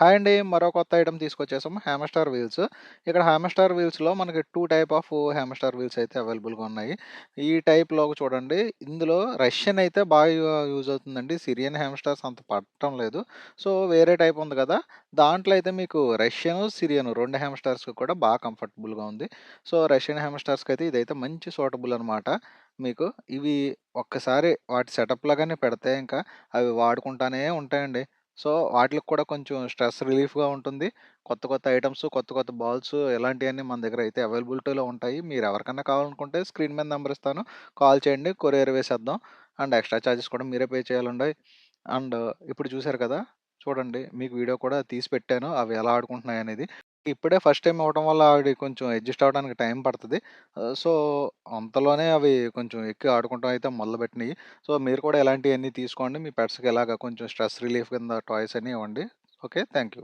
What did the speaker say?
Hi అండి. మరో కొత్త ఐటెమ్ తీసుకొచ్చేసాం. Hammer wheels. ఇక్కడ హామర్ వీల్స్‌లో మనకి 2 టైప్ ఆఫ్ హామర్ వీల్స్ అయితే అవైలబుల్‌గా ఉన్నాయి. ఈ టైప్‌లో చూడండి, ఇందులో రష్యన్ అయితే బాగా యూజ్ అవుతుందండి. సిరియన్ హామస్టర్స్ అంత పడటం లేదు. సో, వేరే టైప్ ఉంది కదా! దాంట్లో అయితే మీకు రష్యను, సిరియను 2 హామస్టర్స్‌కి కూడా బాగా కంఫర్టబుల్‌గా ఉంది. సో, రష్యన్ హామస్టర్స్‌కైతే ఇదైతే మంచి సూటబుల్ అనమాట మీకు. ఇవి ఒక్కసారి వాటి సెటప్‌లో పెడితే ఇంకా అవి వాడుకుంటానే ఉంటాయండి. సో, వాటిలికి కూడా కొంచెం స్ట్రెస్ రిలీఫ్‌గా ఉంటుంది. కొత్త కొత్త ఐటెమ్స్, కొత్త కొత్త బాల్స్ ఇలాంటియన్నీ మన దగ్గర అయితే అవైలబిలిటీలో ఉంటాయి. మీరెవరికన్నా కావాలనుకుంటే స్క్రీన్ మీద నంబర్ ఇస్తాను. కాల్ చేయండి. కొరియర్ వేసేద్దాం. అండ్ ఎక్స్‌ట్రా చార్జెస్ కూడా మీరే పే చేయాలండోయ్. అండ్ ఇప్పుడు చూసారు కదా! చూడండి, మీకు వీడియో కూడా తీసి పెట్టాను. అవి ఎలా ఆడుకుంటున్నాయనేది. ఇప్పుడే ఫస్ట్ టైమ్ అవ్వడం వల్ల ఆవిడ కొంచెం అడ్జస్ట్ అవ్వడానికి టైం పడతది. సో, అంతలోనే అవి కొంచెం ఎక్కి ఆడుకుంటం అయితే మొదలుపెట్టినియి. సో, మీరు కూడా ఇలాంటియన్నీ తీసుకోండి. మీ పెట్స్‌కి ఇలాగా కొంచెం స్ట్రెస్ రిలీఫ్ కింద టాయ్స్ అన్నీ ఇవ్వండి. ఓకే. Thank you.